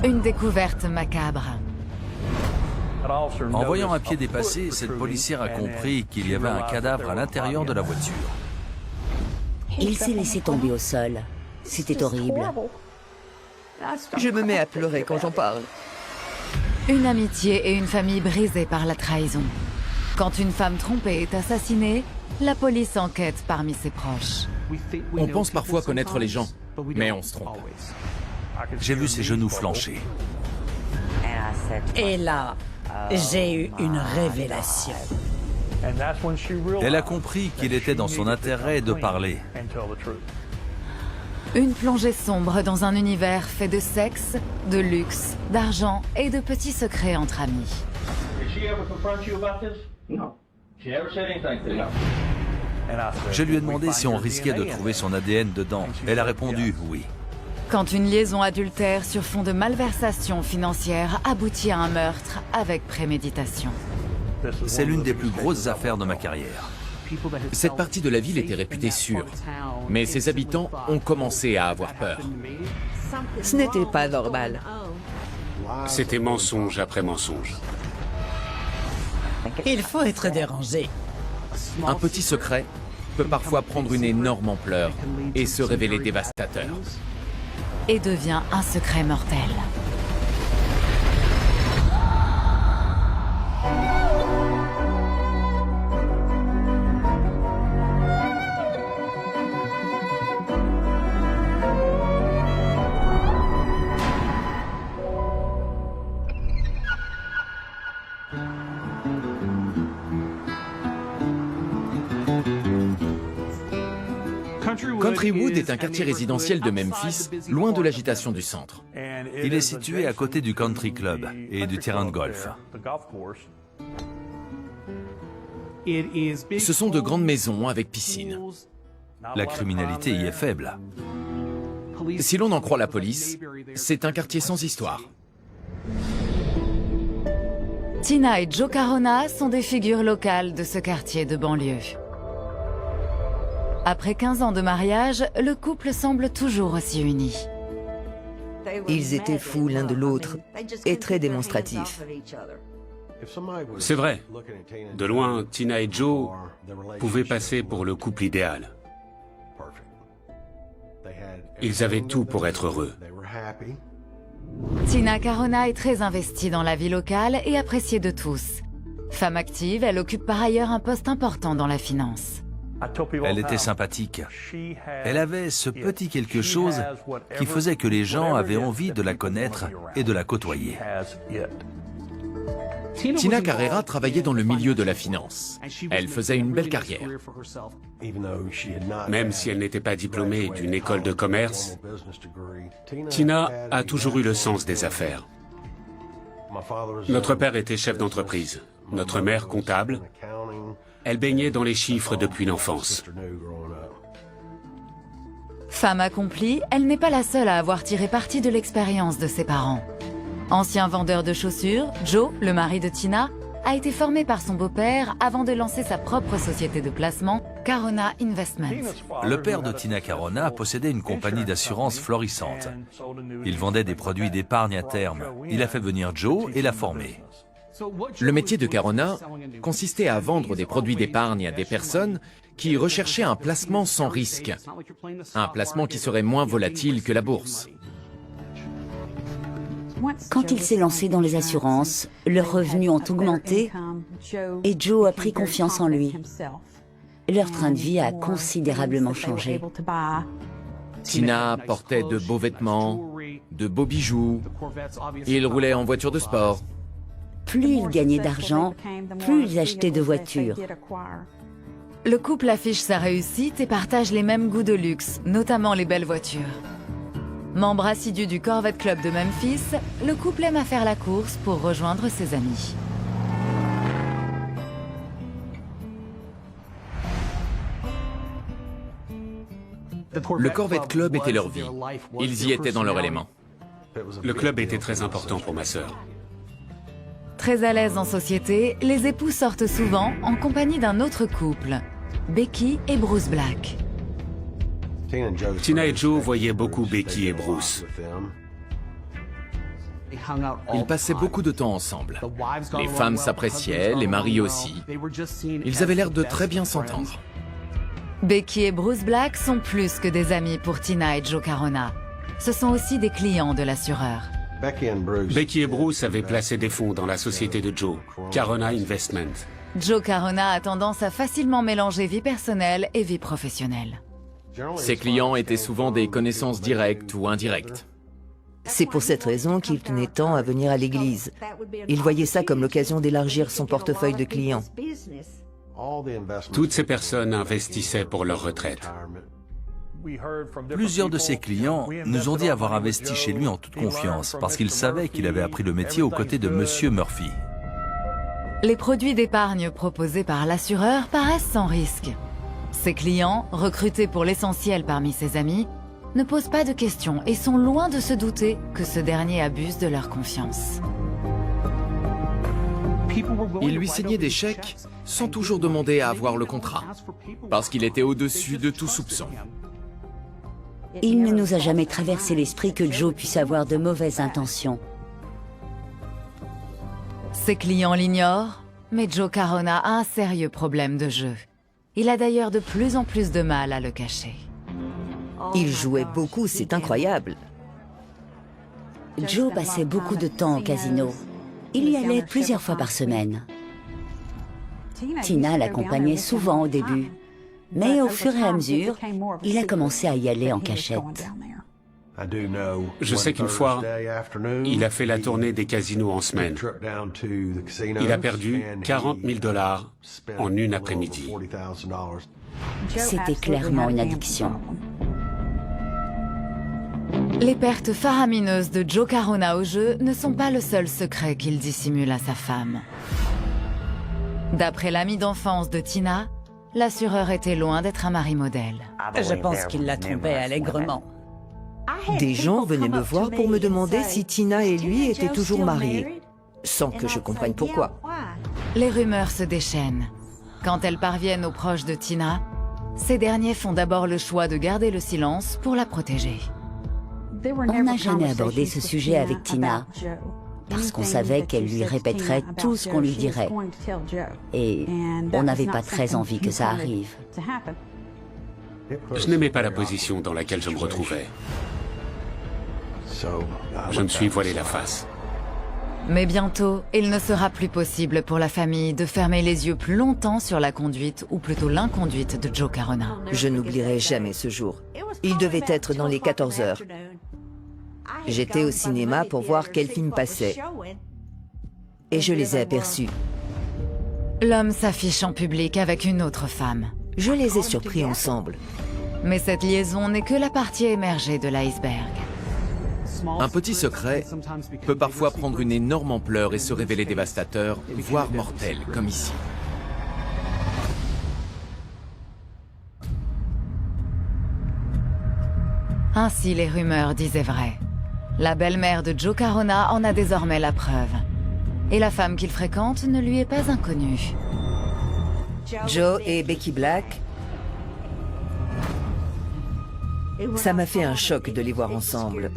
Une découverte macabre. En voyant un pied dépassé, cette policière a compris qu'il y avait un cadavre à l'intérieur de la voiture. Il s'est laissé tomber au sol. C'était horrible. Je me mets à pleurer quand j'en parle. Une amitié et une famille brisées par la trahison. Quand une femme trompée est assassinée, la police enquête parmi ses proches. On pense parfois connaître les gens, mais on se trompe. J'ai vu ses genoux flancher. Et là, j'ai eu une révélation. Elle a compris qu'il était dans son intérêt de parler. Une plongée sombre dans un univers fait de sexe, de luxe, d'argent et de petits secrets entre amis. Je lui ai demandé si on risquait de trouver son ADN dedans. Elle a répondu oui. Quand une liaison adultère sur fond de malversation financière aboutit à un meurtre avec préméditation. C'est l'une des plus grosses affaires de ma carrière. Cette partie de la ville était réputée sûre, mais ses habitants ont commencé à avoir peur. Ce n'était pas normal. C'était mensonge après mensonge. Il faut être dérangé. Un petit secret peut parfois prendre une énorme ampleur et se révéler dévastateur. Et devient un secret mortel. Countrywood est un quartier résidentiel de Memphis, loin de l'agitation du centre. Il est situé à côté du country club et du terrain de golf. Ce sont de grandes maisons avec piscine. La criminalité y est faible. Si l'on en croit la police, c'est un quartier sans histoire. Tina et Joe Carona sont des figures locales de ce quartier de banlieue. Après 15 ans de mariage, le couple semble toujours aussi uni. Ils étaient fous l'un de l'autre et très démonstratifs. C'est vrai. De loin, Tina et Joe pouvaient passer pour le couple idéal. Ils avaient tout pour être heureux. Tina Carona est très investie dans la vie locale et appréciée de tous. Femme active, elle occupe par ailleurs un poste important dans la finance. Elle était sympathique. Elle avait ce petit quelque chose qui faisait que les gens avaient envie de la connaître et de la côtoyer. Tina Carrera travaillait dans le milieu de la finance. Elle faisait une belle carrière. Même si elle n'était pas diplômée d'une école de commerce, Tina a toujours eu le sens des affaires. Notre père était chef d'entreprise, notre mère comptable. Elle baignait dans les chiffres depuis l'enfance. Femme accomplie, elle n'est pas la seule à avoir tiré parti de l'expérience de ses parents. Ancien vendeur de chaussures, Joe, le mari de Tina, a été formé par son beau-père avant de lancer sa propre société de placement, Carona Investments. Le père de Tina Carona possédait une compagnie d'assurance florissante. Il vendait des produits d'épargne à terme. Il a fait venir Joe et l'a formé. Le métier de Carona consistait à vendre des produits d'épargne à des personnes qui recherchaient un placement sans risque, un placement qui serait moins volatile que la bourse. Quand il s'est lancé dans les assurances, leurs revenus ont augmenté et Joe a pris confiance en lui. Leur train de vie a considérablement changé. Tina portait de beaux vêtements, de beaux bijoux. Il roulait en voiture de sport. Plus ils gagnaient d'argent, plus ils achetaient de voitures. Le couple affiche sa réussite et partage les mêmes goûts de luxe, notamment les belles voitures. Membre assidu du Corvette Club de Memphis, le couple aime à faire la course pour rejoindre ses amis. Le Corvette Club était leur vie. Ils y étaient dans leur élément. Le club était très important pour ma sœur. Très à l'aise en société, les époux sortent souvent en compagnie d'un autre couple, Becky et Bruce Black. Tina et Joe voyaient beaucoup Becky et Bruce. Ils passaient beaucoup de temps ensemble. Les femmes s'appréciaient, les maris aussi. Ils avaient l'air de très bien s'entendre. Becky et Bruce Black sont plus que des amis pour Tina et Joe Carona. Ce sont aussi des clients de l'assureur. Becky et Bruce avaient placé des fonds dans la société de Joe, Carona Investment. Joe Carona a tendance à facilement mélanger vie personnelle et vie professionnelle. Ses clients étaient souvent des connaissances directes ou indirectes. C'est pour cette raison qu'il tenait tant à venir à l'église. Il voyait ça comme l'occasion d'élargir son portefeuille de clients. Toutes ces personnes investissaient pour leur retraite. Plusieurs de ses clients nous ont dit avoir investi chez lui en toute confiance parce qu'ils savaient qu'il avait appris le métier aux côtés de Monsieur Murphy. Les produits d'épargne proposés par l'assureur paraissent sans risque. Ses clients, recrutés pour l'essentiel parmi ses amis, ne posent pas de questions et sont loin de se douter que ce dernier abuse de leur confiance. Il lui signait des chèques sans toujours demander à avoir le contrat, parce qu'il était au-dessus de tout soupçon. Il ne nous a jamais traversé l'esprit que Joe puisse avoir de mauvaises intentions. Ses clients l'ignorent, mais Joe Carona a un sérieux problème de jeu. Il a d'ailleurs de plus en plus de mal à le cacher. Il jouait beaucoup, c'est incroyable. Joe passait beaucoup de temps au casino. Il y allait plusieurs fois par semaine. Tina l'accompagnait souvent au début, mais au fur et à mesure, il a commencé à y aller en cachette. Je sais qu'une fois, il a fait la tournée des casinos en semaine. Il a perdu 40 000 $ en une après-midi. C'était clairement une addiction. Les pertes faramineuses de Joe Carona au jeu ne sont pas le seul secret qu'il dissimule à sa femme. D'après l'ami d'enfance de Tina, l'assureur était loin d'être un mari modèle. Je pense qu'il la trompait allègrement. Des gens venaient me voir pour me demander si Tina et lui étaient toujours mariés, sans que je comprenne pourquoi. Les rumeurs se déchaînent. Quand elles parviennent aux proches de Tina, ces derniers font d'abord le choix de garder le silence pour la protéger. On n'a jamais abordé ce sujet avec Tina, parce qu'on savait qu'elle lui répéterait tout ce qu'on lui dirait. Et on n'avait pas très envie que ça arrive. Je n'aimais pas la position dans laquelle je me retrouvais. Je me suis voilé la face. Mais bientôt, il ne sera plus possible pour la famille de fermer les yeux plus longtemps sur la conduite, ou plutôt l'inconduite de Joe Carona. Je n'oublierai jamais ce jour. Il devait être dans les 14 heures. J'étais au cinéma pour voir quel film passait. Et je les ai aperçus. L'homme s'affiche en public avec une autre femme. Je les ai surpris ensemble. Mais cette liaison n'est que la partie émergée de l'iceberg. Un petit secret peut parfois prendre une énorme ampleur et se révéler dévastateur, voire mortel, comme ici. Ainsi les rumeurs disaient vrai. La belle-mère de Joe Carona en a désormais la preuve. Et la femme qu'il fréquente ne lui est pas inconnue. Joe et Becky Black, ça m'a fait un choc de les voir ensemble.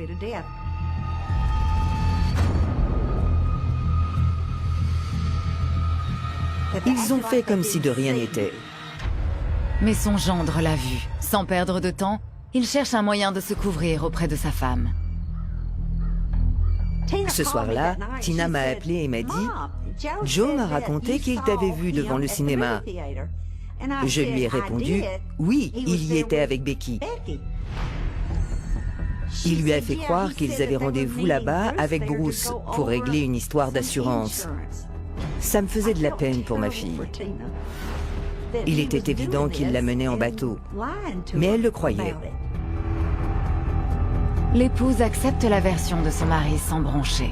Ils ont fait comme si de rien n'était. Mais son gendre l'a vu. Sans perdre de temps, il cherche un moyen de se couvrir auprès de sa femme. Ce soir-là, Tina m'a appelé et m'a dit « Joe m'a raconté qu'il t'avait vu devant le cinéma. » Je lui ai répondu « Oui, il y était avec Becky. » Il lui a fait croire qu'ils avaient rendez-vous là-bas avec Bruce pour régler une histoire d'assurance. Ça me faisait de la peine pour ma fille. Il était évident qu'il la menait en bateau, mais elle le croyait. L'épouse accepte la version de son mari sans broncher.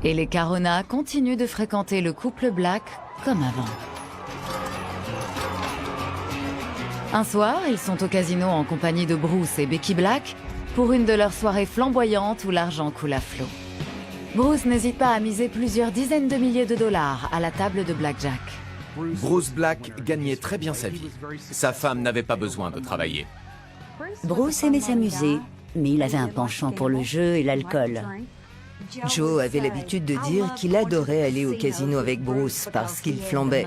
Et les Carona continuent de fréquenter le couple Black comme avant. Un soir, ils sont au casino en compagnie de Bruce et Becky Black pour une de leurs soirées flamboyantes où l'argent coule à flot. Bruce n'hésite pas à miser plusieurs dizaines de milliers de dollars à la table de blackjack. Bruce Black gagnait très bien sa vie. Sa femme n'avait pas besoin de travailler. Bruce aimait s'amuser, mais il avait un penchant pour le jeu et l'alcool. Joe avait l'habitude de dire qu'il adorait aller au casino avec Bruce parce qu'il flambait.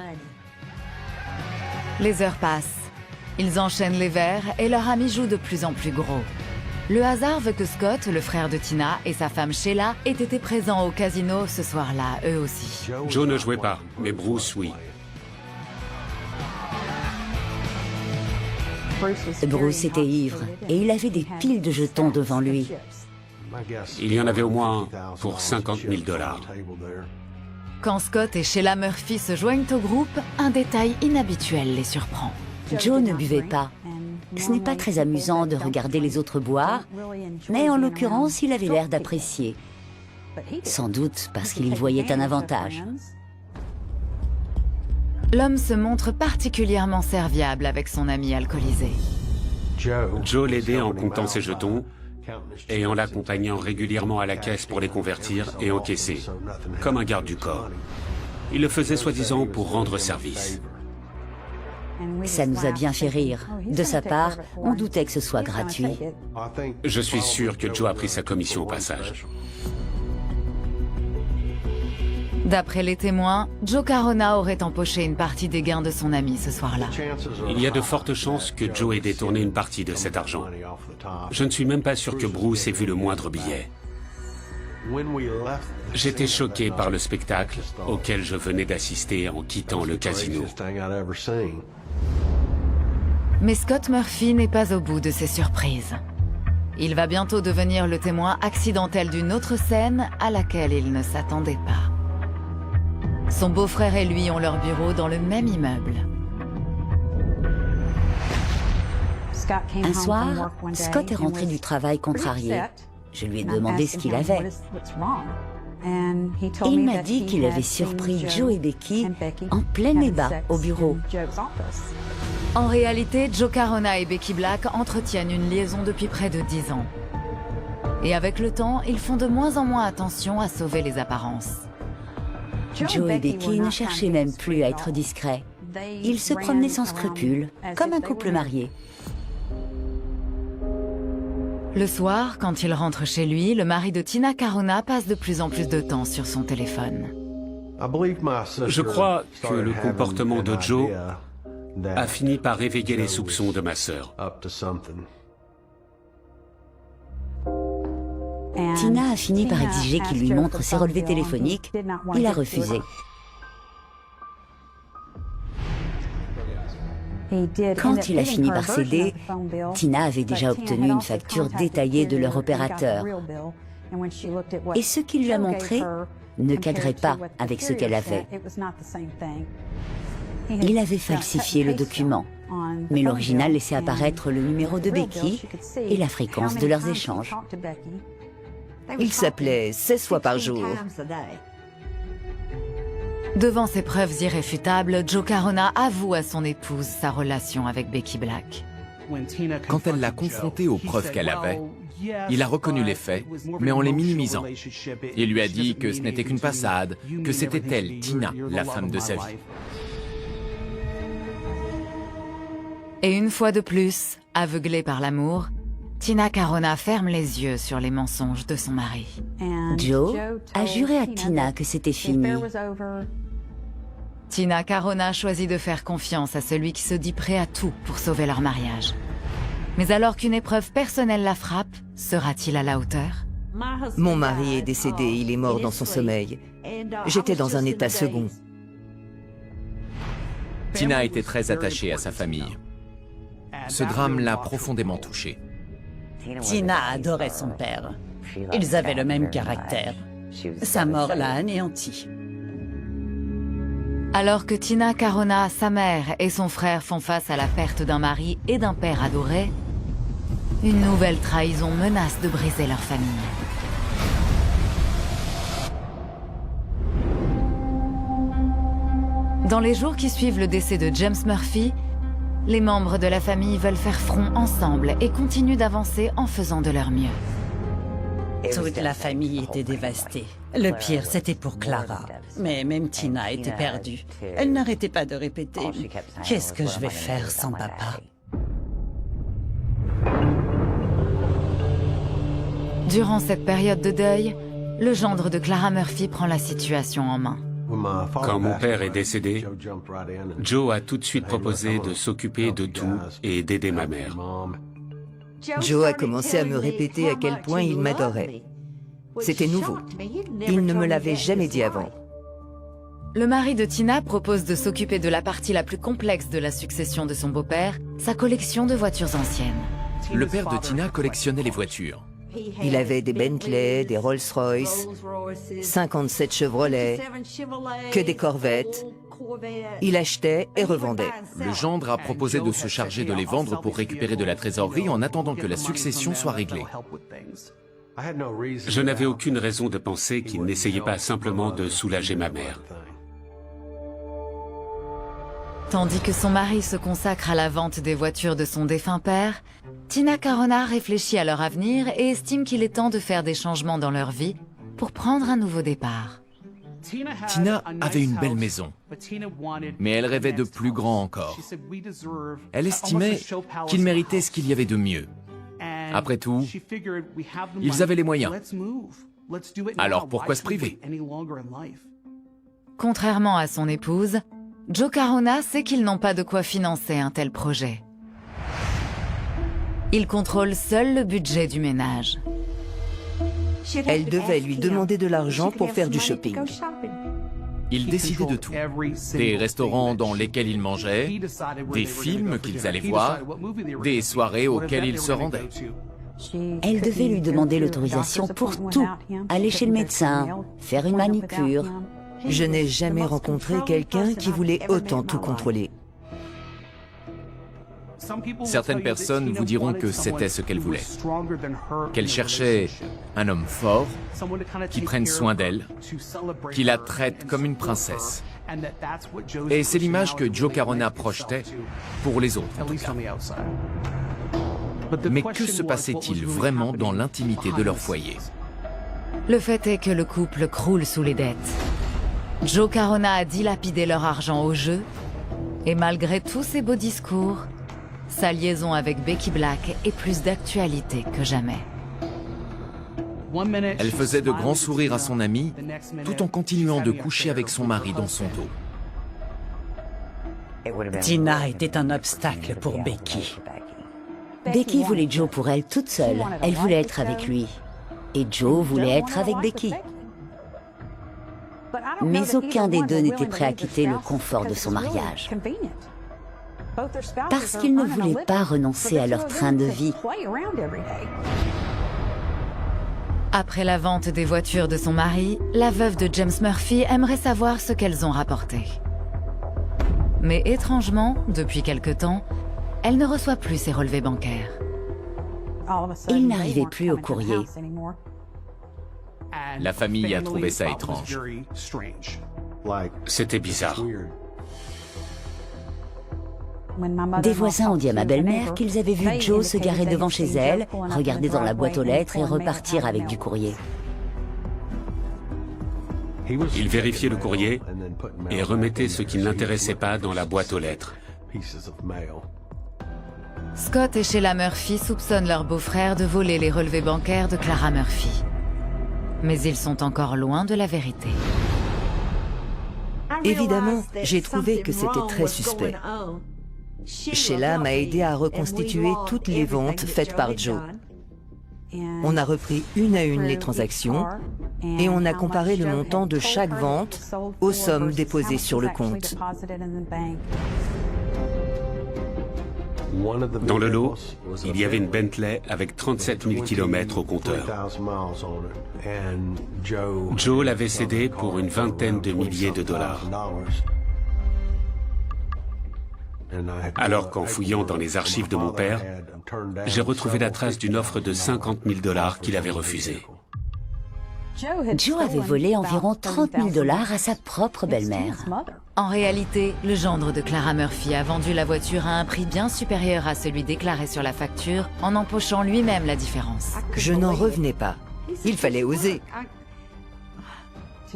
Les heures passent. Ils enchaînent les verres et leur ami joue de plus en plus gros. Le hasard veut que Scott, le frère de Tina, et sa femme Sheila aient été présents au casino ce soir-là, eux aussi. Joe ne jouait pas, mais Bruce, oui. Bruce était ivre et il avait des piles de jetons devant lui. Il y en avait au moins pour 50 000 $. Quand Scott et Sheila Murphy se joignent au groupe, un détail inhabituel les surprend. Joe ne buvait pas. Ce n'est pas très amusant de regarder les autres boire, mais en l'occurrence, il avait l'air d'apprécier. Sans doute parce qu'il y voyait un avantage. L'homme se montre particulièrement serviable avec son ami alcoolisé. Joe l'aidait en comptant ses jetons et en l'accompagnant régulièrement à la caisse pour les convertir et encaisser, comme un garde du corps. Il le faisait soi-disant pour rendre service. Ça nous a bien fait rire. De sa part, on doutait que ce soit gratuit. Je suis sûr que Joe a pris sa commission au passage. D'après les témoins, Joe Carona aurait empoché une partie des gains de son ami ce soir-là. Il y a de fortes chances que Joe ait détourné une partie de cet argent. Je ne suis même pas sûr que Bruce ait vu le moindre billet. J'étais choqué par le spectacle auquel je venais d'assister en quittant le casino. Mais Scott Murphy n'est pas au bout de ses surprises. Il va bientôt devenir le témoin accidentel d'une autre scène à laquelle il ne s'attendait pas. Son beau-frère et lui ont leur bureau dans le même immeuble. Un soir, Scott est rentré du travail contrarié. Je lui ai demandé ce qu'il avait. Et il m'a dit qu'il avait surpris Joe et Becky en plein débat au bureau. En réalité, Joe Carona et Becky Black entretiennent une liaison depuis près de 10 ans. Et avec le temps, ils font de moins en moins attention à sauver les apparences. Joe et Becky ne cherchaient même plus à être discrets. Ils se promenaient sans scrupules, comme un couple marié. Le soir, quand il rentre chez lui, le mari de Tina Carona passe de plus en plus de temps sur son téléphone. Je crois que le comportement de Joe a fini par réveiller les soupçons de ma sœur. Tina a fini par exiger qu'il lui montre ses relevés téléphoniques. Il a refusé. Quand il a fini par céder, Tina avait déjà obtenu une facture détaillée de leur opérateur. Et ce qu'il lui a montré ne cadrait pas avec ce qu'elle avait. Il avait falsifié le document, mais l'original laissait apparaître le numéro de Becky et la fréquence de leurs échanges. Il s'appelait 16 fois par jour. Devant ces preuves irréfutables, Joe Carona avoue à son épouse sa relation avec Becky Black. Quand elle l'a confronté aux preuves qu'elle avait, il a reconnu les faits, mais en les minimisant. Il lui a dit que ce n'était qu'une passade, que c'était elle, Tina, la femme de sa vie. Et une fois de plus, aveuglée par l'amour, Tina Carona ferme les yeux sur les mensonges de son mari. Joe a juré à Tina que c'était fini. Tina Carona choisit de faire confiance à celui qui se dit prêt à tout pour sauver leur mariage. Mais alors qu'une épreuve personnelle la frappe, sera-t-il à la hauteur? Mon mari est décédé, il est mort dans son sommeil. J'étais dans un état second. Tina était très attachée à sa famille. Ce drame l'a profondément touchée. Tina adorait son père. Ils avaient le même caractère. Sa mort l'a anéanti. Alors que Tina Carona, sa mère et son frère font face à la perte d'un mari et d'un père adoré, une nouvelle trahison menace de briser leur famille. Dans les jours qui suivent le décès de James Murphy, les membres de la famille veulent faire front ensemble et continuent d'avancer en faisant de leur mieux. Toute la famille était dévastée. Le pire, c'était pour Clara. Mais même Tina était perdue. Elle n'arrêtait pas de répéter « Qu'est-ce que je vais faire sans papa ?» Durant cette période de deuil, le gendre de Clara Murphy prend la situation en main. Quand mon père est décédé, Joe a tout de suite proposé de s'occuper de tout et d'aider ma mère. Joe a commencé à me répéter à quel point il m'adorait. C'était nouveau. Il ne me l'avait jamais dit avant. Le mari de Tina propose de s'occuper de la partie la plus complexe de la succession de son beau-père, sa collection de voitures anciennes. Le père de Tina collectionnait les voitures. Il avait des Bentley, des Rolls-Royce, 57 Chevrolet, que des Corvettes. Il achetait et revendait. Le gendre a proposé de se charger de les vendre pour récupérer de la trésorerie en attendant que la succession soit réglée. Je n'avais aucune raison de penser qu'il n'essayait pas simplement de soulager ma mère. Tandis que son mari se consacre à la vente des voitures de son défunt père, Tina Carona réfléchit à leur avenir et estime qu'il est temps de faire des changements dans leur vie pour prendre un nouveau départ. Tina avait une belle maison, mais elle rêvait de plus grand encore. Elle estimait qu'il méritait ce qu'il y avait de mieux. Après tout, ils avaient les moyens. Alors pourquoi se priver? Contrairement à son épouse, Joe Carona sait qu'ils n'ont pas de quoi financer un tel projet. Il contrôle seul le budget du ménage. Elle devait lui demander de l'argent pour faire du shopping. Il décidait de tout. Des restaurants dans lesquels ils mangeaient, des films qu'ils allaient voir, des soirées auxquelles ils se rendaient. Elle devait lui demander l'autorisation pour tout. Aller chez le médecin, faire une manicure. Je n'ai jamais rencontré quelqu'un qui voulait autant tout contrôler. Certaines personnes vous diront que c'était ce qu'elle voulait. Qu'elle cherchait un homme fort, qui prenne soin d'elle, qui la traite comme une princesse. Et c'est l'image que Joe Carona projetait pour les autres, en tout cas. Mais que se passait-il vraiment dans l'intimité de leur foyer? Le fait est que le couple croule sous les dettes. Joe Carona a dilapidé leur argent au jeu, et malgré tous ses beaux discours, sa liaison avec Becky Black est plus d'actualité que jamais. Elle faisait de grands sourires à son ami, tout en continuant de coucher avec son mari dans son dos. Tina était un obstacle pour Becky. Becky voulait Joe pour elle toute seule. Elle voulait être avec lui. Et Joe voulait être avec Becky. Mais aucun des deux n'était prêt à quitter le confort de son mariage. Parce qu'ils ne voulaient pas renoncer à leur train de vie. Après la vente des voitures de son mari, la veuve de James Murphy aimerait savoir ce qu'elles ont rapporté. Mais étrangement, depuis quelque temps, elle ne reçoit plus ses relevés bancaires. Il n'arrivait plus au courrier. La famille a trouvé ça étrange. C'était bizarre. Des voisins ont dit à ma belle-mère qu'ils avaient vu Joe se garer devant chez elle, regarder dans la boîte aux lettres et repartir avec du courrier. Il vérifiait le courrier et remettait ce qui ne l'intéressait pas dans la boîte aux lettres. Scott et Sheila Murphy soupçonnent leur beau-frère de voler les relevés bancaires de Clara Murphy. Mais ils sont encore loin de la vérité. Évidemment, j'ai trouvé que c'était très suspect. Sheila m'a aidé à reconstituer toutes les ventes faites par Joe. On a repris une à une les transactions et on a comparé le montant de chaque vente aux sommes déposées sur le compte. Dans le lot, il y avait une Bentley avec 37 000 km au compteur. Joe l'avait cédée pour une vingtaine de milliers de dollars. Alors qu'en fouillant dans les archives de mon père, j'ai retrouvé la trace d'une offre de 50 000 dollars qu'il avait refusée. Joe avait volé environ 30 000 dollars à sa propre belle-mère. En réalité, le gendre de Clara Murphy a vendu la voiture à un prix bien supérieur à celui déclaré sur la facture en empochant lui-même la différence. Je n'en revenais pas. Il fallait oser.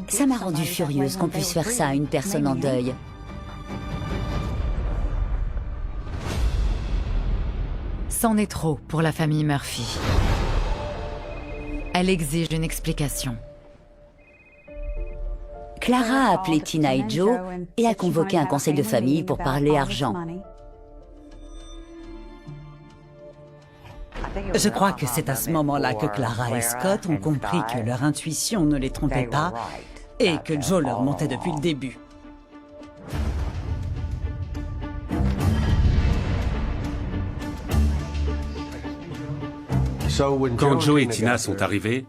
Ça m'a rendue furieuse qu'on puisse faire ça à une personne en deuil. C'en est trop pour la famille Murphy. Elle exige une explication. Clara a appelé Tina et Joe et a convoqué un conseil de famille pour parler argent. Je crois que c'est à ce moment-là que Clara et Scott ont compris que leur intuition ne les trompait pas et que Joe leur mentait depuis le début. Quand Joe et Tina sont arrivés,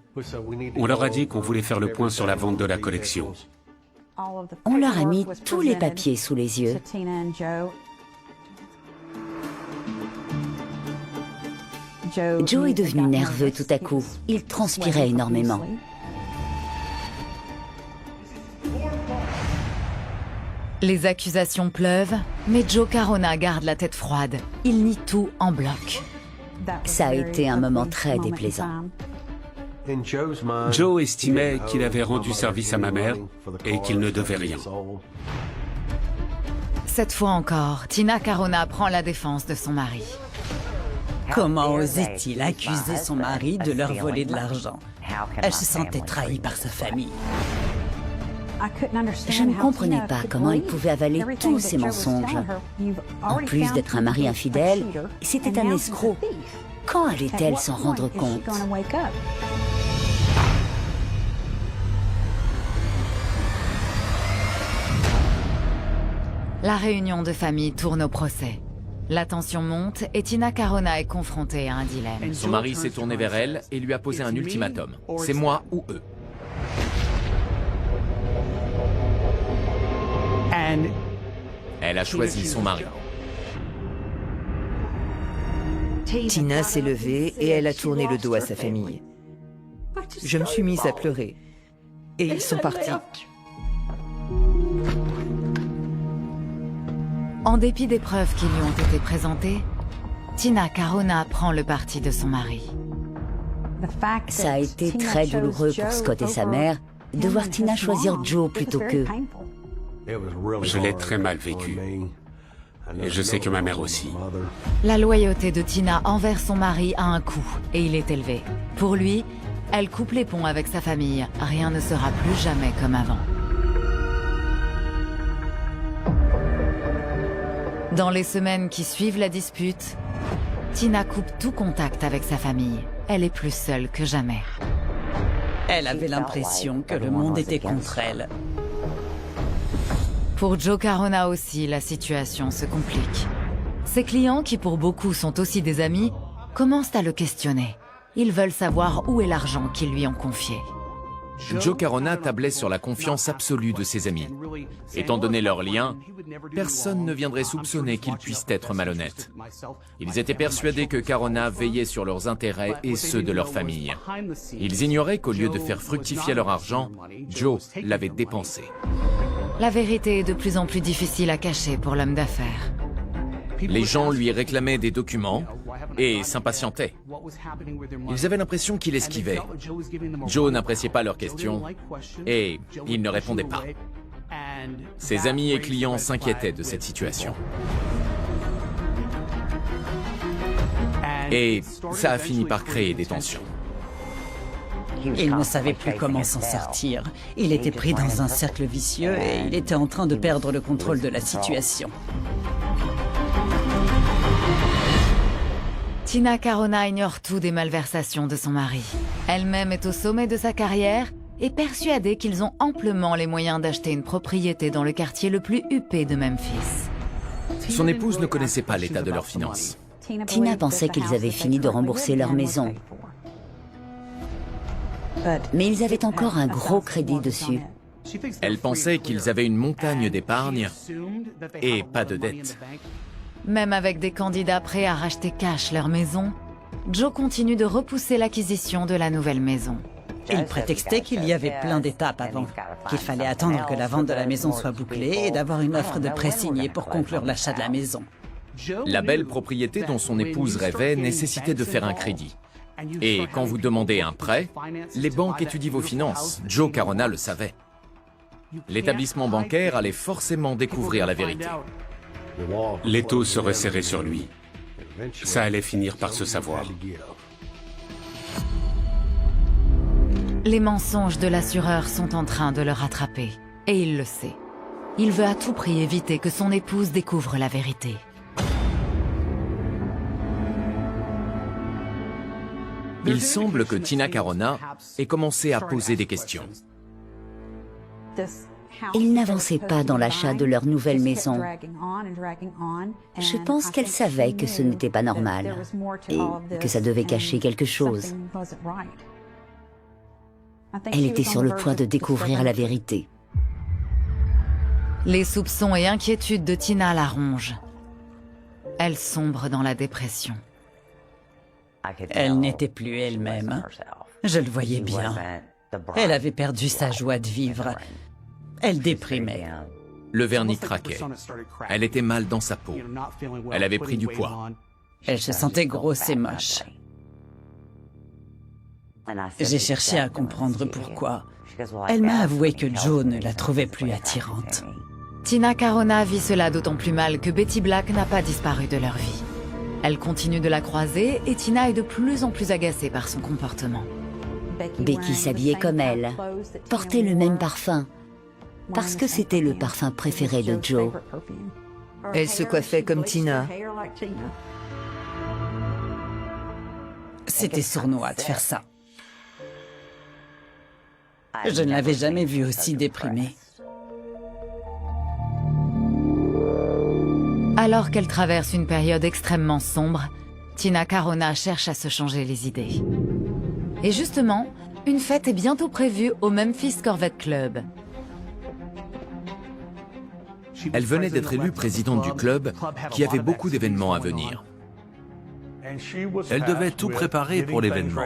on leur a dit qu'on voulait faire le point sur la vente de la collection. On leur a mis tous les papiers sous les yeux. Joe est devenu nerveux tout à coup. Il transpirait énormément. Les accusations pleuvent, mais Joe Carona garde la tête froide. Il nie tout en bloc. Ça a été un moment très déplaisant. Joe estimait qu'il avait rendu service à ma mère et qu'il ne devait rien. Cette fois encore, Tina Carona prend la défense de son mari. Comment osait-il accuser son mari de leur voler de l'argent? Elle se sentait trahie par sa famille. Je ne comprenais pas comment il pouvait avaler tous ces mensonges. En plus d'être un mari infidèle, c'était un escroc. Quand allait-elle s'en rendre compte? La réunion de famille tourne au procès. La tension monte et Tina Carona est confrontée à un dilemme. Son mari s'est tourné vers elle et lui a posé un ultimatum. C'est moi ou eux. Elle a choisi son mari. Tina s'est levée et elle a tourné le dos à sa famille. Je me suis mise à pleurer. Et ils sont partis. En dépit des preuves qui lui ont été présentées, Tina Carona prend le parti de son mari. Ça a été très douloureux pour Scott et sa mère de voir Tina choisir Joe plutôt qu'eux. Je l'ai très mal vécu. Et je sais que ma mère aussi. La loyauté de Tina envers son mari a un coût et il est élevé. Pour lui, elle coupe les ponts avec sa famille. Rien ne sera plus jamais comme avant. Dans les semaines qui suivent la dispute, Tina coupe tout contact avec sa famille. Elle est plus seule que jamais. Elle avait l'impression que le monde était contre elle. Pour Joe Carona aussi, la situation se complique. Ses clients, qui pour beaucoup sont aussi des amis, commencent à le questionner. Ils veulent savoir où est l'argent qu'ils lui ont confié. Joe Carona tablait sur la confiance absolue de ses amis. Étant donné leurs liens, personne ne viendrait soupçonner qu'ils puissent être malhonnêtes. Ils étaient persuadés que Carona veillait sur leurs intérêts et ceux de leur famille. Ils ignoraient qu'au lieu de faire fructifier leur argent, Joe l'avait dépensé. La vérité est de plus en plus difficile à cacher pour l'homme d'affaires. Les gens lui réclamaient des documents et s'impatientaient. Ils avaient l'impression qu'il esquivait. Joe n'appréciait pas leurs questions et il ne répondait pas. Ses amis et clients s'inquiétaient de cette situation. Et ça a fini par créer des tensions. Il ne savait plus comment s'en sortir. Il était pris dans un cercle vicieux et il était en train de perdre le contrôle de la situation. Tina Carona ignore tout des malversations de son mari. Elle-même est au sommet de sa carrière et persuadée qu'ils ont amplement les moyens d'acheter une propriété dans le quartier le plus huppé de Memphis. Son épouse ne connaissait pas l'état de leurs finances. Tina pensait qu'ils avaient fini de rembourser leur maison. Mais ils avaient encore un gros crédit dessus. Elle pensait qu'ils avaient une montagne d'épargne et pas de dette. Même avec des candidats prêts à racheter cash leur maison, Joe continue de repousser l'acquisition de la nouvelle maison. Il prétextait qu'il y avait plein d'étapes avant, qu'il fallait attendre que la vente de la maison soit bouclée et d'avoir une offre de prêt signée pour conclure l'achat de la maison. La belle propriété dont son épouse rêvait nécessitait de faire un crédit. Et quand vous demandez un prêt, les banques étudient vos finances. Joe Carona le savait. L'établissement bancaire allait forcément découvrir la vérité. L'étau se resserrait sur lui. Ça allait finir par se savoir. Les mensonges de l'assureur sont en train de le rattraper, et il le sait. Il veut à tout prix éviter que son épouse découvre la vérité. Il semble que Tina Carona ait commencé à poser des questions. Ils n'avançaient pas dans l'achat de leur nouvelle maison. Je pense qu'elle savait que ce n'était pas normal et que ça devait cacher quelque chose. Elle était sur le point de découvrir la vérité. Les soupçons et inquiétudes de Tina la rongent. Elle sombre dans la dépression. Elle n'était plus elle-même. Je le voyais bien. Elle avait perdu sa joie de vivre. Elle déprimait. Le vernis craquait. Elle était mal dans sa peau. Elle avait pris du poids. Elle se sentait grosse et moche. J'ai cherché à comprendre pourquoi. Elle m'a avoué que Joe ne la trouvait plus attirante. Tina Carona vit cela d'autant plus mal que Betty Black n'a pas disparu de leur vie. Elle continue de la croiser et Tina est de plus en plus agacée par son comportement. Becky s'habillait comme elle, portait le même parfum, parce que c'était le parfum préféré de Joe. Elle se coiffait comme Tina. C'était sournois de faire ça. Je ne l'avais jamais vue aussi déprimée. Alors qu'elle traverse une période extrêmement sombre, Tina Carona cherche à se changer les idées. Et justement, une fête est bientôt prévue au Memphis Corvette Club. Elle venait d'être élue présidente du club qui avait beaucoup d'événements à venir. Elle devait tout préparer pour l'événement.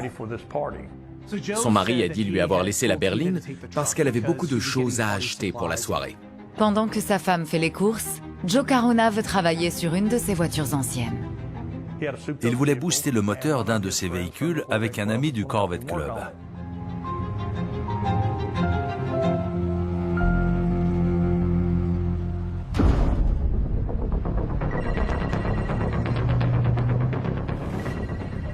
Son mari a dit lui avoir laissé la berline parce qu'elle avait beaucoup de choses à acheter pour la soirée. Pendant que sa femme fait les courses, Joe Carona veut travailler sur une de ses voitures anciennes. Il voulait booster le moteur d'un de ses véhicules avec un ami du Corvette Club.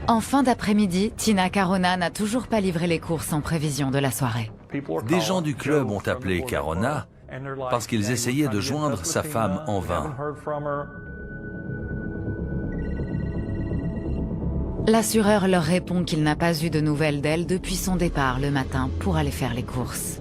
En fin d'après-midi, Tina Carona n'a toujours pas livré les courses en prévision de la soirée. Des gens du club ont appelé Carona parce qu'ils essayaient de joindre sa femme en vain. L'assureur leur répond qu'il n'a pas eu de nouvelles d'elle depuis son départ le matin pour aller faire les courses.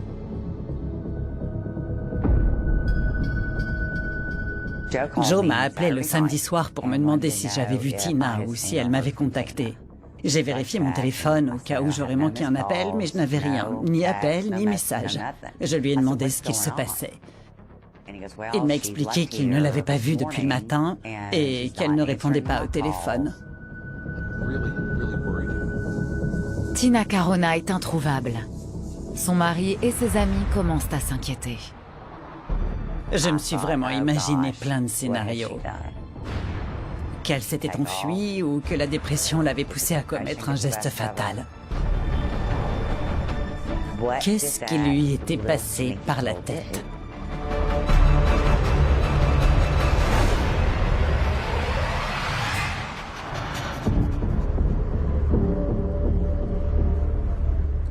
Joe m'a appelé le samedi soir pour me demander si j'avais vu Tina ou si elle m'avait contacté. J'ai vérifié mon téléphone au cas où j'aurais manqué un appel, mais je n'avais rien, ni appel, ni message. Je lui ai demandé ce qu'il se passait. Il m'a expliqué qu'il ne l'avait pas vue depuis le matin et qu'elle ne répondait pas au téléphone. Tina Carona est introuvable. Son mari et ses amis commencent à s'inquiéter. Je me suis vraiment imaginé plein de scénarios. Qu'elle s'était enfuie ou que la dépression l'avait poussée à commettre un geste fatal. Qu'est-ce qui lui était passé par la tête?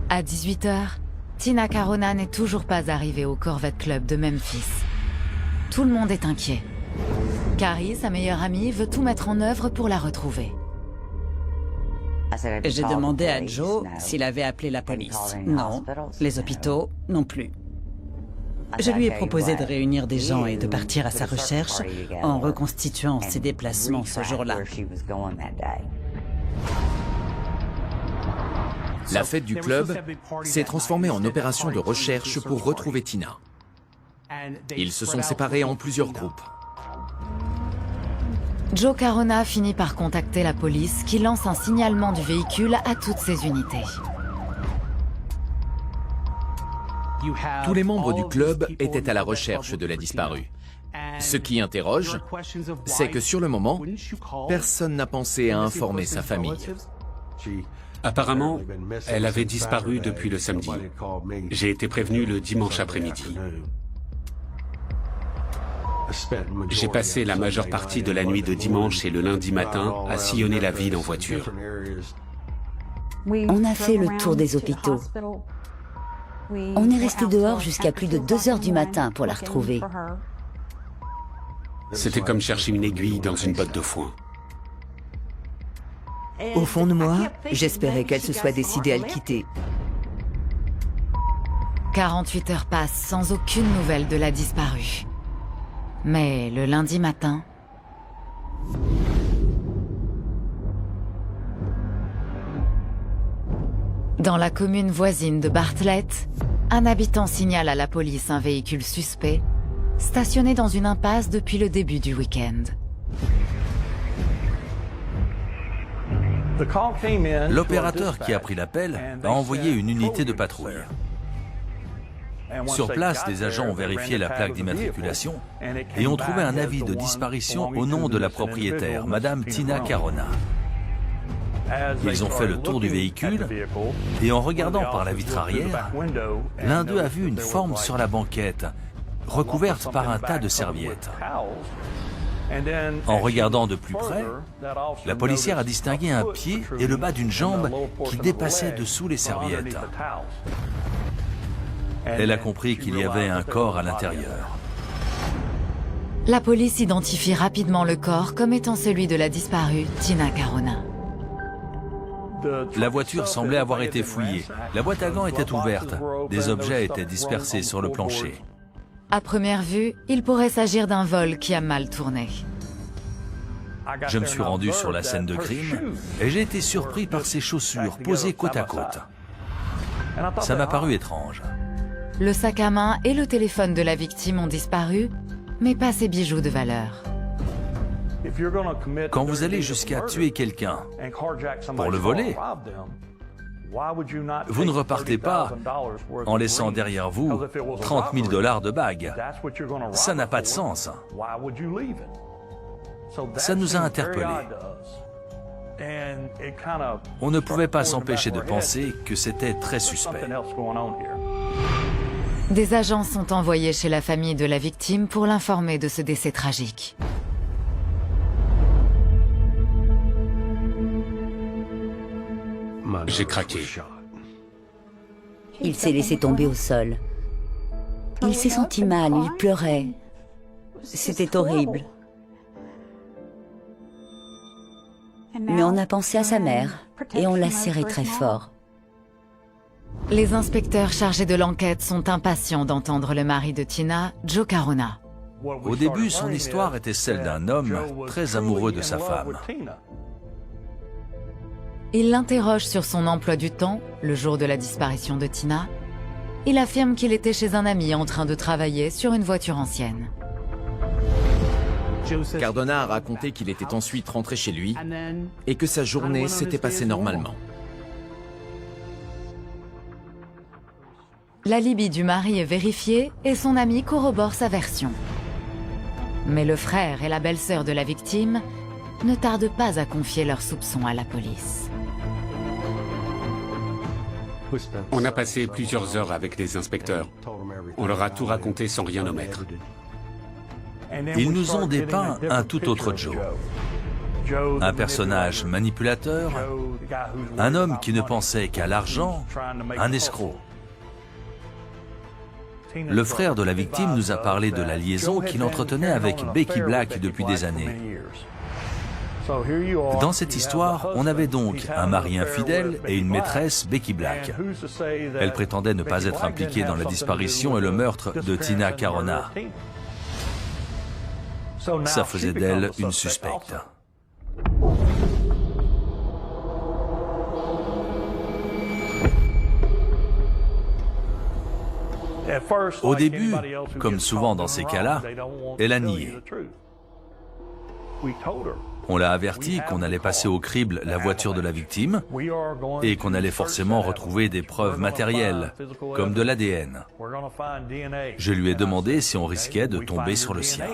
À 18 h, Tina Carona n'est toujours pas arrivée au Corvette Club de Memphis. Tout le monde est inquiet. Carrie, sa meilleure amie, veut tout mettre en œuvre pour la retrouver. J'ai demandé à Joe s'il avait appelé la police. Non. Les hôpitaux, non plus. Je lui ai proposé de réunir des gens et de partir à sa recherche en reconstituant ses déplacements ce jour-là. La fête du club s'est transformée en opération de recherche pour retrouver Tina. Ils se sont séparés en plusieurs groupes. Joe Carona finit par contacter la police qui lance un signalement du véhicule à toutes ses unités. Tous les membres du club étaient à la recherche de la disparue. Ce qui interroge, c'est que sur le moment, personne n'a pensé à informer sa famille. Apparemment, elle avait disparu depuis le samedi. J'ai été prévenu le dimanche après-midi. J'ai passé la majeure partie de la nuit de dimanche et le lundi matin à sillonner la ville en voiture. On a fait le tour des hôpitaux. On est resté dehors jusqu'à plus de 2 heures du matin pour la retrouver. C'était comme chercher une aiguille dans une botte de foin. Au fond de moi, j'espérais qu'elle se soit décidée à le quitter. 48 heures passent sans aucune nouvelle de la disparue. Mais le lundi matin... Dans la commune voisine de Bartlett, un habitant signale à la police un véhicule suspect, stationné dans une impasse depuis le début du week-end. L'opérateur qui a pris l'appel a envoyé une unité de patrouille. Sur place, les agents ont vérifié la plaque d'immatriculation et ont trouvé un avis de disparition au nom de la propriétaire, Madame Tina Carona. Ils ont fait le tour du véhicule et en regardant par la vitre arrière, l'un d'eux a vu une forme sur la banquette, recouverte par un tas de serviettes. En regardant de plus près, la policière a distingué un pied et le bas d'une jambe qui dépassaient dessous les serviettes. Elle a compris qu'il y avait un corps à l'intérieur. La police identifie rapidement le corps comme étant celui de la disparue Tina Carona. La voiture semblait avoir été fouillée. La boîte à gants était ouverte. Des objets étaient dispersés sur le plancher. À première vue, il pourrait s'agir d'un vol qui a mal tourné. Je me suis rendu sur la scène de crime et j'ai été surpris par ses chaussures posées côte à côte. Ça m'a paru étrange. Le sac à main et le téléphone de la victime ont disparu, mais pas ses bijoux de valeur. Quand vous allez jusqu'à tuer quelqu'un pour le voler, vous ne repartez pas en laissant derrière vous 30 000 $ de bagues. Ça n'a pas de sens. Ça nous a interpellés. On ne pouvait pas s'empêcher de penser que c'était très suspect. Des agents sont envoyés chez la famille de la victime pour l'informer de ce décès tragique. J'ai craqué. Il s'est laissé tomber au sol. Il s'est senti mal, il pleurait. C'était horrible. Mais on a pensé à sa mère et on l'a serré très fort. Les inspecteurs chargés de l'enquête sont impatients d'entendre le mari de Tina, Joe Carona. Au début, son histoire était celle d'un homme très amoureux de sa femme. Il l'interroge sur son emploi du temps, le jour de la disparition de Tina. Il affirme qu'il était chez un ami en train de travailler sur une voiture ancienne. Cardona a raconté qu'il était ensuite rentré chez lui et que sa journée s'était passée normalement. L'alibi du mari est vérifié et son ami corrobore sa version. Mais le frère et la belle-sœur de la victime ne tardent pas à confier leurs soupçons à la police. On a passé plusieurs heures avec les inspecteurs. On leur a tout raconté sans rien omettre. Ils nous ont dépeint un tout autre Joe. Un personnage manipulateur, un homme qui ne pensait qu'à l'argent, un escroc. Le frère de la victime nous a parlé de la liaison qu'il entretenait avec Becky Black depuis des années. Dans cette histoire, on avait donc un mari infidèle et une maîtresse, Becky Black. Elle prétendait ne pas être impliquée dans la disparition et le meurtre de Tina Carona. Ça faisait d'elle une suspecte. Au début, comme souvent dans ces cas-là, elle a nié. On l'a averti qu'on allait passer au crible la voiture de la victime et qu'on allait forcément retrouver des preuves matérielles, comme de l'ADN. Je lui ai demandé si on risquait de tomber sur le sien.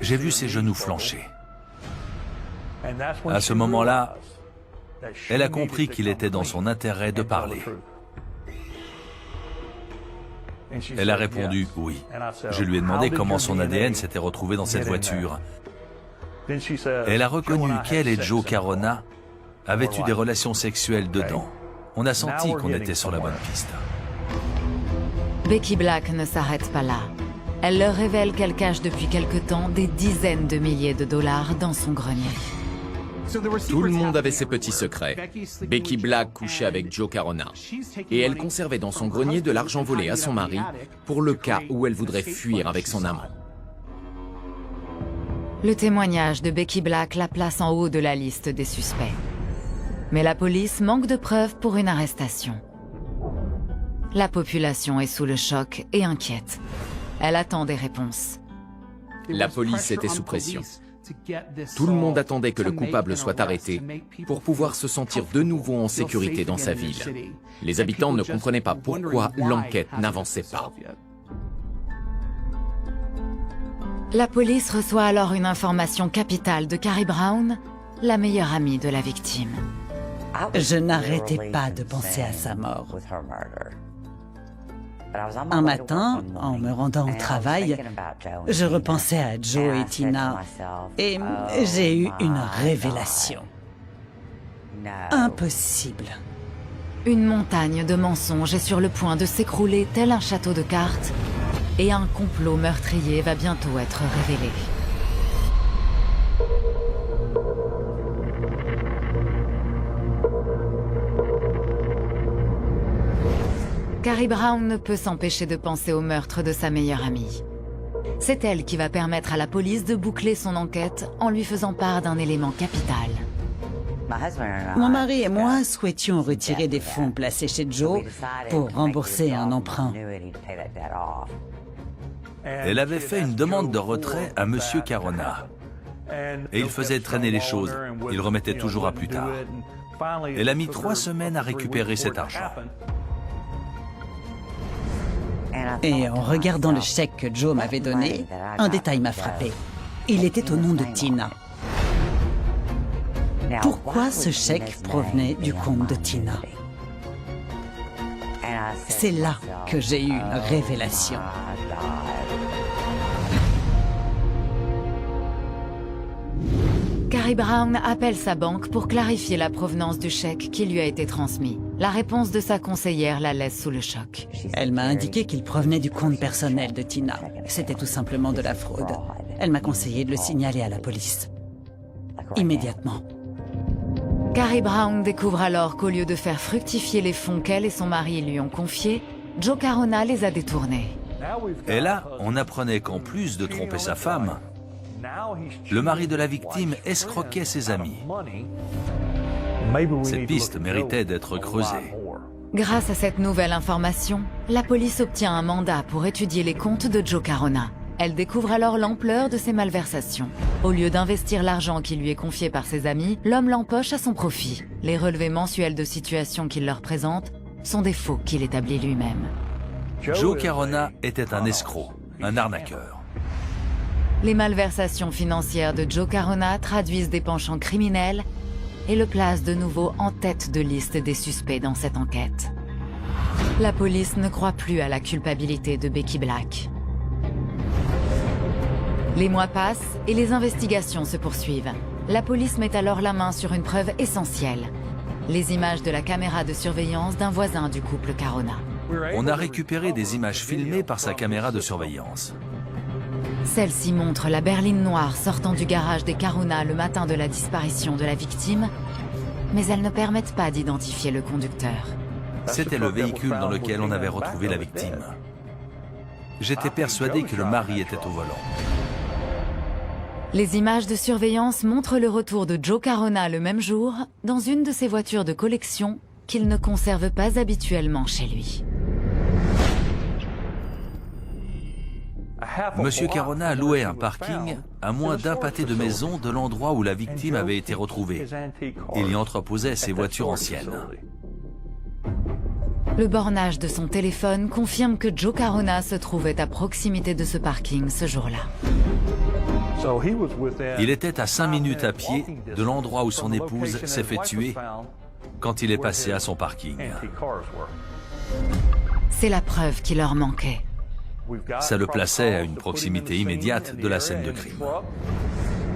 J'ai vu ses genoux flancher. À ce moment-là, elle a compris qu'il était dans son intérêt de parler. Elle a répondu oui. Je lui ai demandé comment son ADN s'était retrouvé dans cette voiture. Elle a reconnu qu'elle et Joe Carona avaient eu des relations sexuelles dedans. On a senti qu'on était sur la bonne piste. Becky Black ne s'arrête pas là. Elle leur révèle qu'elle cache depuis quelque temps des dizaines de milliers de dollars dans son grenier. Tout le monde avait ses petits secrets. Becky Black couchait avec Joe Carona. Et elle conservait dans son grenier de l'argent volé à son mari pour le cas où elle voudrait fuir avec son amant. Le témoignage de Becky Black la place en haut de la liste des suspects. Mais la police manque de preuves pour une arrestation. La population est sous le choc et inquiète. Elle attend des réponses. La police était sous pression. Tout le monde attendait que le coupable soit arrêté pour pouvoir se sentir de nouveau en sécurité dans sa ville. Les habitants ne comprenaient pas pourquoi l'enquête n'avançait pas. La police reçoit alors une information capitale de Carrie Brown, la meilleure amie de la victime. Je n'arrêtais pas de penser à sa mort. Un matin, en me rendant au travail, je repensais à Joe et Tina et j'ai eu une révélation. Impossible. Une montagne de mensonges est sur le point de s'écrouler tel un château de cartes et un complot meurtrier va bientôt être révélé. Carrie Brown ne peut s'empêcher de penser au meurtre de sa meilleure amie. C'est elle qui va permettre à la police de boucler son enquête en lui faisant part d'un élément capital. Mon mari et moi souhaitions retirer des fonds placés chez Joe pour rembourser un emprunt. Elle avait fait une demande de retrait à Monsieur Carona. Et il faisait traîner les choses. Il remettait toujours à plus tard. Elle a mis 3 semaines à récupérer cet argent. Et en regardant le chèque que Joe m'avait donné, un détail m'a frappé. Il était au nom de Tina. Pourquoi ce chèque provenait du compte de Tina? C'est là que j'ai eu une révélation. Carrie Brown appelle sa banque pour clarifier la provenance du chèque qui lui a été transmis. La réponse de sa conseillère la laisse sous le choc. Elle m'a indiqué qu'il provenait du compte personnel de Tina. C'était tout simplement de la fraude. Elle m'a conseillé de le signaler à la police. Immédiatement. Carrie Brown découvre alors qu'au lieu de faire fructifier les fonds qu'elle et son mari lui ont confiés, Joe Carona les a détournés. Et là, on apprenait qu'en plus de tromper sa femme, le mari de la victime escroquait ses amis. Cette piste méritait d'être creusée. Grâce à cette nouvelle information, la police obtient un mandat pour étudier les comptes de Joe Carona. Elle découvre alors l'ampleur de ses malversations. Au lieu d'investir l'argent qui lui est confié par ses amis, l'homme l'empoche à son profit. Les relevés mensuels de situation qu'il leur présente sont des faux qu'il établit lui-même. Joe Carona était un escroc, un arnaqueur. Les malversations financières de Joe Carona traduisent des penchants criminels et le placent de nouveau en tête de liste des suspects dans cette enquête. La police ne croit plus à la culpabilité de Becky Black. Les mois passent et les investigations se poursuivent. La police met alors la main sur une preuve essentielle. Les images de la caméra de surveillance d'un voisin du couple Carona. On a récupéré des images filmées par sa caméra de surveillance. Celle-ci montre la berline noire sortant du garage des Carona le matin de la disparition de la victime, mais elles ne permettent pas d'identifier le conducteur. C'était le véhicule dans lequel on avait retrouvé la victime. J'étais persuadé que le mari était au volant. Les images de surveillance montrent le retour de Joe Carona le même jour dans une de ses voitures de collection qu'il ne conserve pas habituellement chez lui. Monsieur Carona louait un parking à moins d'un pâté de maison de l'endroit où la victime avait été retrouvée. Il y entreposait ses voitures anciennes. Le bornage de son téléphone confirme que Joe Carona se trouvait à proximité de ce parking ce jour-là. Il était à 5 minutes à pied de l'endroit où son épouse s'est fait tuer quand il est passé à son parking. C'est la preuve qui leur manquait. Ça le plaçait à une proximité immédiate de la scène de crime.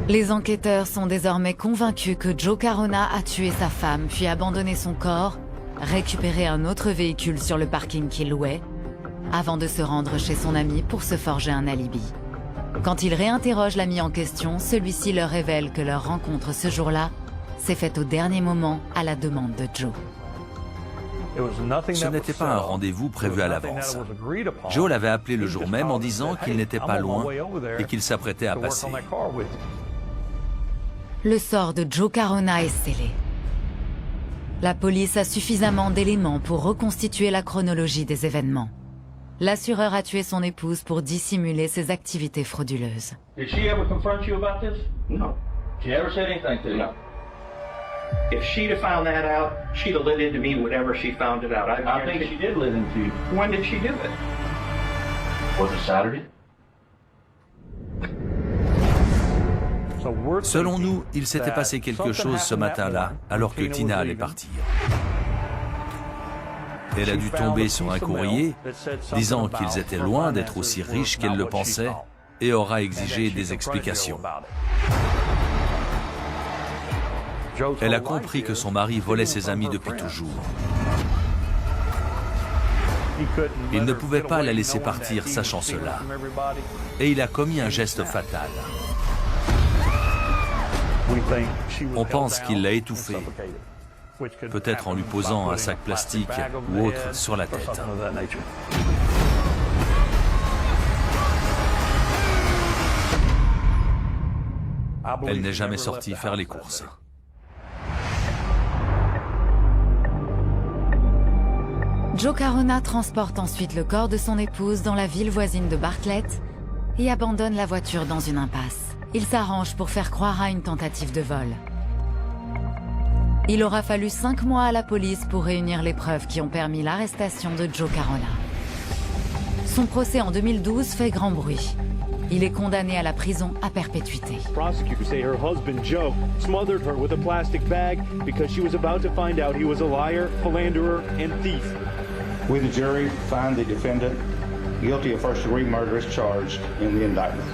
Les enquêteurs sont désormais convaincus que Joe Carona a tué sa femme puis abandonné son corps, récupéré un autre véhicule sur le parking qu'il louait, avant de se rendre chez son ami pour se forger un alibi. Quand ils réinterrogent l'ami en question, celui-ci leur révèle que leur rencontre ce jour-là s'est faite au dernier moment à la demande de Joe. Ce n'était pas un rendez-vous prévu à l'avance. Joe l'avait appelé le jour même en disant qu'il n'était pas loin et qu'il s'apprêtait à passer. Le sort de Joe Carona est scellé. La police a suffisamment d'éléments pour reconstituer la chronologie des événements. L'assureur a tué son épouse pour dissimuler ses activités frauduleuses. Did she ever confront you about this? No. She never said anything to you? No. If she'd have found that out, she'd have lit into me whatever she found it out. I think she did lit into you. When did she do it? Was it Saturday? Selon nous, il s'était passé quelque chose ce matin-là, alors que Tina allait partir. Elle a dû tomber sur un courrier disant qu'ils étaient loin d'être aussi riches qu'elle le pensait et aura exigé des explications. Elle a compris que son mari volait ses amis depuis toujours. Il ne pouvait pas la laisser partir sachant cela. Et il a commis un geste fatal. On pense qu'il l'a étouffée, peut-être en lui posant un sac plastique ou autre sur la tête. Elle n'est jamais sortie faire les courses. Joe Carona transporte ensuite le corps de son épouse dans la ville voisine de Bartlett et abandonne la voiture dans une impasse. Il s'arrange pour faire croire à une tentative de vol. Il aura fallu 5 mois à la police pour réunir les preuves qui ont permis l'arrestation de Joe Carona. Son procès en 2012 fait grand bruit. Il est condamné à la prison à perpétuité. Prosecutors say her husband Joe smothered her with a plastic bag because she was about to find out he was a liar, philanderer, and thief. We, the jury, find the defendant guilty of first-degree murder as charged in the indictment.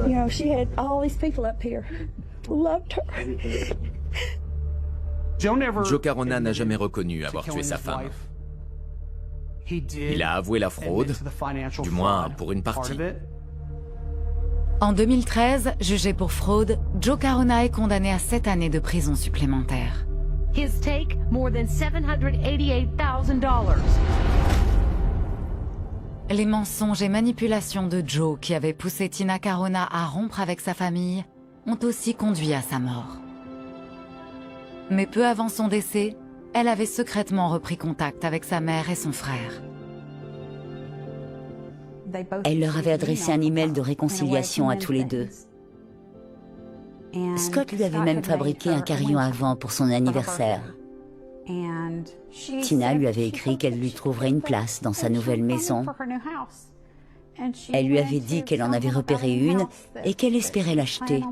You know, she had all these people up here who loved her. Joe Carona n'a jamais reconnu avoir tué sa femme. Il a avoué la fraude, du moins pour une partie. En 2013, jugé pour fraude, Joe Carona est condamné à 7 années de prison supplémentaire. His take, more than $788,000. Les mensonges et manipulations de Joe, qui avait poussé Tina Carona à rompre avec sa famille, ont aussi conduit à sa mort. Mais peu avant son décès, elle avait secrètement repris contact avec sa mère et son frère. Elle leur avait adressé un email de réconciliation à tous les deux. Scott lui avait même fabriqué un carillon à vent pour son anniversaire. Tina lui avait écrit qu'elle lui trouverait une place dans sa nouvelle maison. Elle lui avait dit qu'elle en avait repéré une et qu'elle espérait l'acheter.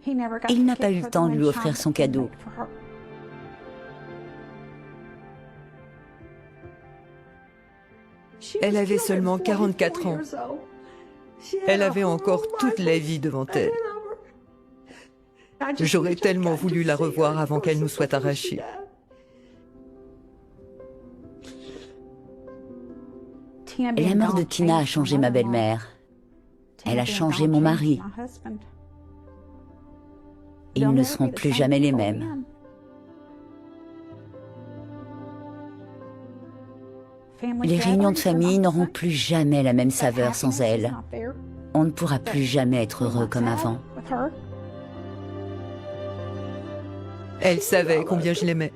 Il n'a pas eu le temps de lui offrir son cadeau. Elle avait seulement 44 ans. Elle avait encore toute la vie devant elle. J'aurais tellement voulu la revoir avant qu'elle nous soit arrachée. La mort de Tina a changé ma belle-mère. Elle a changé mon mari. Ils ne seront plus jamais les mêmes. Les réunions de famille n'auront plus jamais la même saveur sans elle. On ne pourra plus jamais être heureux comme avant. Elle savait combien je l'aimais.